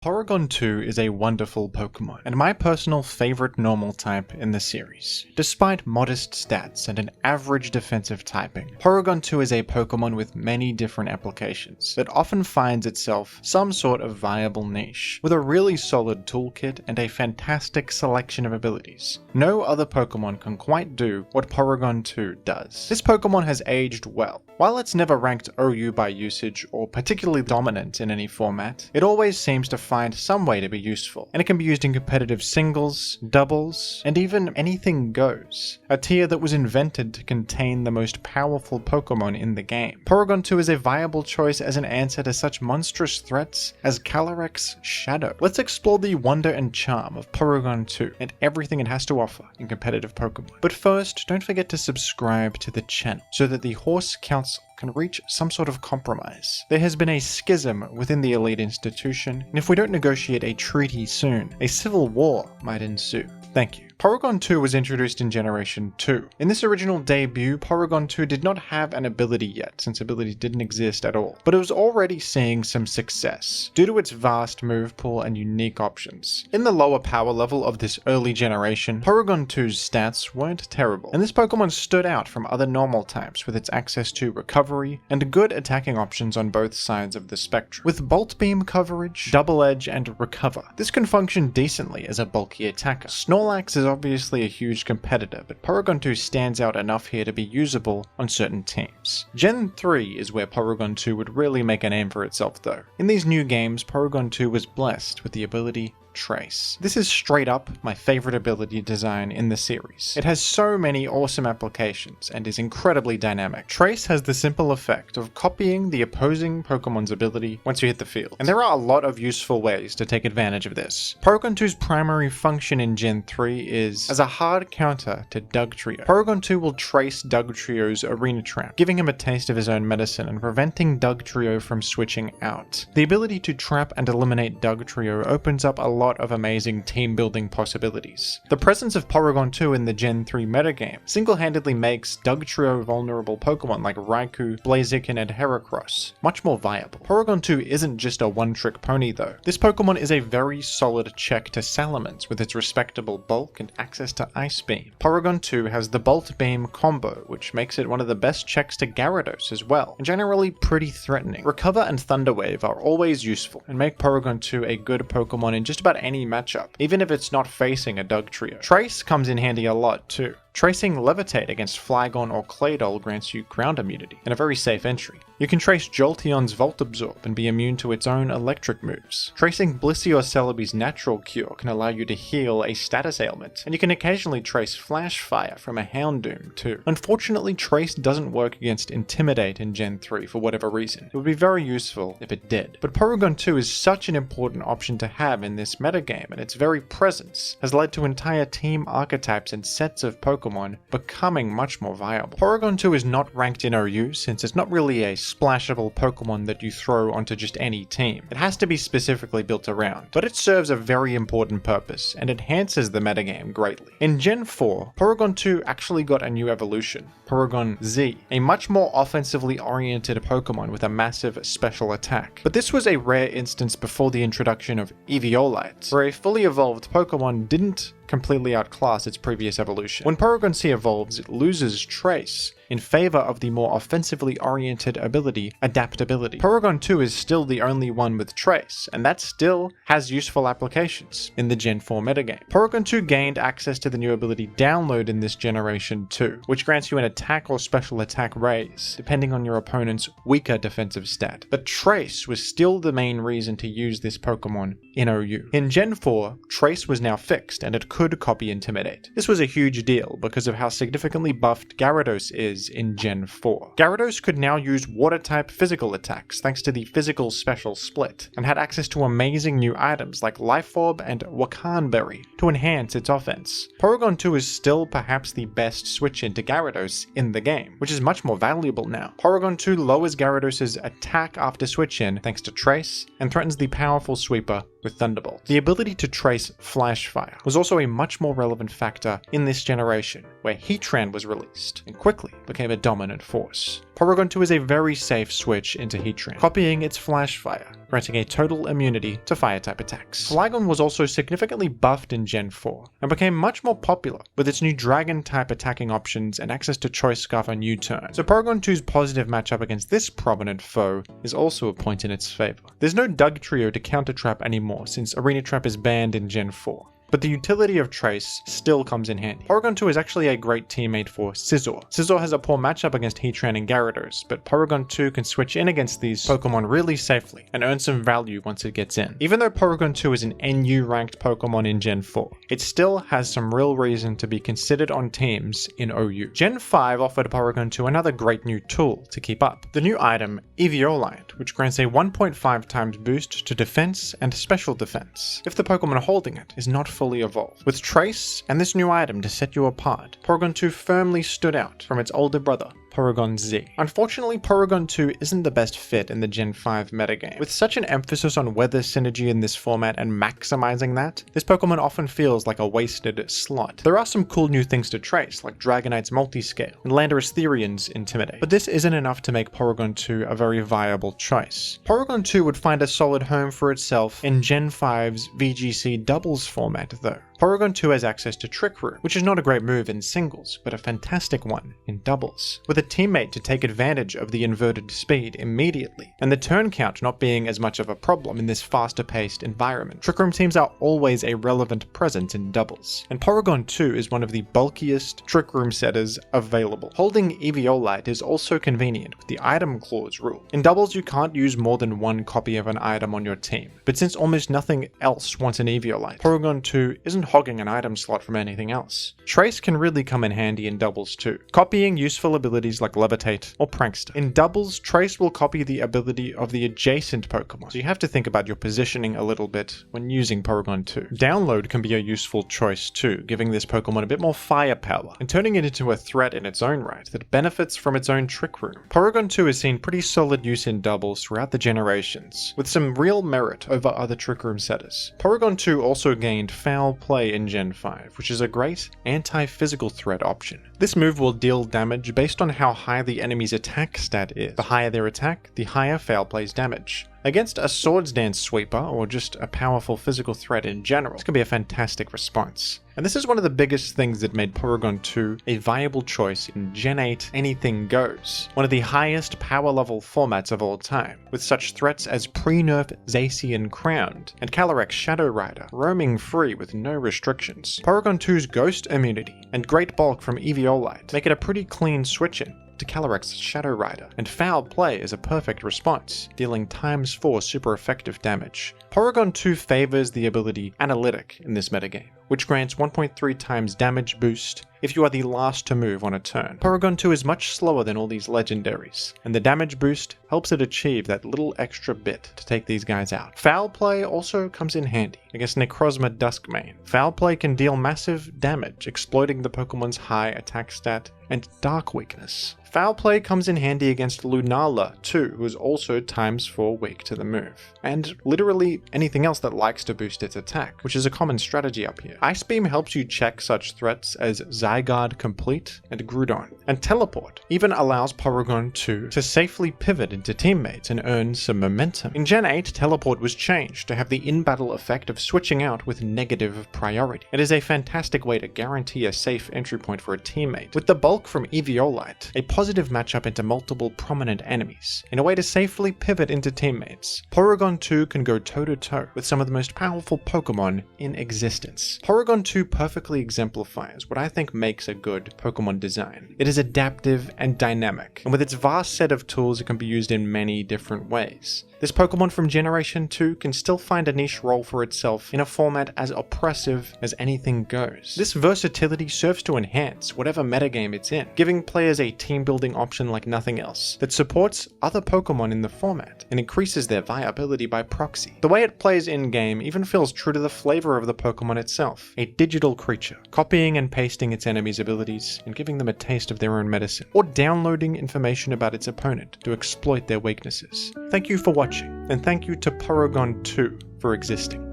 Porygon2 is a wonderful Pokemon, and my personal favorite normal type in the series. Despite modest stats and an average defensive typing, Porygon2 is a Pokemon with many different applications that often finds itself some sort of viable niche, with a really solid toolkit and a fantastic selection of abilities. No other Pokemon can quite do what Porygon2 does. This Pokemon has aged well. While it's never ranked OU by usage or particularly dominant in any format, it always seems to find some way to be useful, and it can be used in competitive singles, doubles, and even anything goes, a tier that was invented to contain the most powerful Pokemon in the game. Porygon2 is a viable choice as an answer to such monstrous threats as Calyrex's Shadow. Let's explore the wonder and charm of Porygon2 and everything it has to offer in competitive Pokemon. But first, don't forget to subscribe to the channel so that the Horse Council can reach some sort of compromise. There has been a schism within the elite institution, and if we don't negotiate a treaty soon, a civil war might ensue. Thank you. Porygon2 was introduced in Generation 2. In this original debut, Porygon2 did not have an ability yet, since abilities didn't exist at all, but it was already seeing some success, due to its vast move pool and unique options. In the lower power level of this early generation, Porygon2's stats weren't terrible, and this Pokemon stood out from other normal types with its access to recovery and good attacking options on both sides of the spectrum. With Bolt Beam coverage, Double Edge, and Recover, this can function decently as a bulky attacker. Snorlax is obviously a huge competitor, but Porygon2 stands out enough here to be usable on certain teams. Gen 3 is where Porygon2 would really make a name for itself though. In these new games, Porygon2 was blessed with the ability Trace. This is straight up my favorite ability design in the series. It has so many awesome applications and is incredibly dynamic. Trace has the simple effect of copying the opposing Pokemon's ability once you hit the field, and there are a lot of useful ways to take advantage of this. Porygon2's primary function in Gen 3 is as a hard counter to Dugtrio. Porygon2 will trace Dugtrio's Arena Trap, giving him a taste of his own medicine and preventing Dugtrio from switching out. The ability to trap and eliminate Dugtrio opens up a lot of amazing team building possibilities. The presence of Porygon2 in the Gen 3 metagame single-handedly makes Dugtrio vulnerable Pokemon like Raikou, Blaziken, and Heracross much more viable. Porygon2 isn't just a one-trick pony though. This Pokemon is a very solid check to Salamence with its respectable bulk and access to Ice Beam. Porygon2 has the Bolt Beam combo, which makes it one of the best checks to Gyarados as well, and generally pretty threatening. Recover and Thunder Wave are always useful and make Porygon2 a good Pokemon in just about any matchup, even if it's not facing a Dugtrio. Trace comes in handy a lot too. Tracing Levitate against Flygon or Claydol grants you ground immunity, and a very safe entry. You can trace Jolteon's Volt Absorb and be immune to its own electric moves. Tracing Blissey or Celebi's Natural Cure can allow you to heal a status ailment, and you can occasionally trace Flash Fire from a Houndoom too. Unfortunately, Trace doesn't work against Intimidate in Gen 3 for whatever reason. It would be very useful if it did. But Porygon2 is such an important option to have in this metagame, and its very presence has led to entire team archetypes and sets of Pokemon becoming much more viable. Porygon2 is not ranked in OU since it's not really a splashable Pokemon that you throw onto just any team. It has to be specifically built around, but it serves a very important purpose and enhances the metagame greatly. In Gen 4, Porygon2 actually got a new evolution, Porygon Z, a much more offensively oriented Pokemon with a massive special attack. But this was a rare instance before the introduction of Eviolite, where a fully evolved Pokemon didn't completely outclass its previous evolution. When Porygon C evolves, it loses Trace in favor of the more offensively oriented ability, Adaptability. Porygon2 is still the only one with Trace, and that still has useful applications in the Gen 4 metagame. Porygon2 gained access to the new ability Download in this generation too, which grants you an attack or special attack raise, depending on your opponent's weaker defensive stat. But Trace was still the main reason to use this Pokemon in OU. In Gen 4, Trace was now fixed, and it could copy Intimidate. This was a huge deal because of how significantly buffed Gyarados is in Gen 4. Gyarados could now use water-type physical attacks thanks to the physical special split, and had access to amazing new items like Life Orb and Wakan Berry to enhance its offense. Porygon2 is still perhaps the best switch into Gyarados in the game, which is much more valuable now. Porygon2 lowers Gyarados' attack after switch in thanks to Trace, and threatens the powerful sweeper with Thunderbolt. The ability to trace Flash Fire was also a much more relevant factor in this generation, where Heatran was released and quickly became a dominant force. Porygon2 is a very safe switch into Heatran, copying its Flash Fire, granting a total immunity to Fire-type attacks. Porygon was also significantly buffed in Gen 4, and became much more popular with its new Dragon-type attacking options and access to Choice Scarf on U-turn. So Porygon2's positive matchup against this prominent foe is also a point in its favor. There's no Dugtrio to counter Trap anymore since Arena Trap is banned in Gen 4. But the utility of Trace still comes in handy. Porygon2 is actually a great teammate for Scizor. Scizor has a poor matchup against Heatran and Gyarados, but Porygon2 can switch in against these Pokemon really safely and earn some value once it gets in. Even though Porygon2 is an NU ranked Pokemon in Gen 4, it still has some real reason to be considered on teams in OU. Gen 5 offered Porygon2 another great new tool to keep up. The new item, Eviolite, which grants a 1.5 times boost to defense and special defense if the Pokemon holding it is not fully evolved. With Trace and this new item to set you apart, Porygon2 firmly stood out from its older brother, Porygon Z. Unfortunately, Porygon2 isn't the best fit in the Gen 5 metagame. With such an emphasis on weather synergy in this format and maximizing that, this Pokemon often feels like a wasted slot. There are some cool new things to trace, like Dragonite's Multiscale and Landorus Therian's Intimidate, but this isn't enough to make Porygon2 a very viable choice. Porygon2 would find a solid home for itself in Gen 5's VGC doubles format though. Porygon2 has access to Trick Room, which is not a great move in singles, but a fantastic one in doubles, with a teammate to take advantage of the inverted speed immediately, and the turn count not being as much of a problem in this faster paced environment. Trick Room teams are always a relevant presence in doubles, and Porygon2 is one of the bulkiest Trick Room setters available. Holding Eviolite is also convenient with the item clause rule. In doubles you can't use more than one copy of an item on your team, but since almost nothing else wants an Eviolite, Porygon2 isn't hogging an item slot from anything else. Trace can really come in handy in doubles too, copying useful abilities like Levitate or Prankster. In doubles, Trace will copy the ability of the adjacent Pokemon, so you have to think about your positioning a little bit when using Porygon2. Download can be a useful choice too, giving this Pokemon a bit more firepower and turning it into a threat in its own right that benefits from its own Trick Room. Porygon2 has seen pretty solid use in doubles throughout the generations, with some real merit over other Trick Room setters. Porygon2 also gained Foul Play in Gen 5, which is a great anti-physical threat option. This move will deal damage based on how high the enemy's attack stat is. The higher their attack, the higher Foul Play's damage. Against a Swords Dance sweeper, or just a powerful physical threat in general, this can be a fantastic response. And this is one of the biggest things that made Porygon2 a viable choice in Gen 8 Anything Goes, one of the highest power level formats of all time, with such threats as pre-nerf Zacian Crowned and Calyrex Shadow Rider roaming free with no restrictions. Porygon2's Ghost immunity and Great Bulk from Eviolite make it a pretty clean switch-in to Calyrex Shadow Rider, and Foul Play is a perfect response, dealing ×4 super effective damage. Porygon2 favors the ability Analytic in this metagame, which grants 1.3 times damage boost if you are the last to move on a turn. Porygon2 is much slower than all these legendaries, and the damage boost helps it achieve that little extra bit to take these guys out. Foul Play also comes in handy against Necrozma Duskmane. Foul Play can deal massive damage, exploiting the Pokemon's high attack stat and dark weakness. Foul Play comes in handy against Lunala too, who is also ×4 weak to the move, and literally anything else that likes to boost its attack, which is a common strategy up here. Ice Beam helps you check such threats as Zygarde Complete and Groudon, and Teleport even allows Porygon2 to safely pivot into teammates and earn some momentum. In Gen 8, Teleport was changed to have the in-battle effect of switching out with negative priority. It is a fantastic way to guarantee a safe entry point for a teammate. With the bulk from Eviolite, a positive matchup into multiple prominent enemies, in a way to safely pivot into teammates, Porygon2 can go toe-to-toe with some of the most powerful Pokemon in existence. Porygon2 perfectly exemplifies what I think makes a good Pokemon design. It is adaptive and dynamic, and with its vast set of tools it can be used in many different ways. This Pokemon from Generation 2 can still find a niche role for itself in a format as oppressive as Anything Goes. This versatility serves to enhance whatever metagame it's in, giving players a team-building option like nothing else that supports other Pokemon in the format and increases their viability by proxy. The way it plays in-game even feels true to the flavor of the Pokemon itself, a digital creature, copying and pasting its enemies' abilities and giving them a taste of their own medicine, or downloading information about its opponent to exploit their weaknesses. Thank you for watching, and thank you to Porygon2 for existing.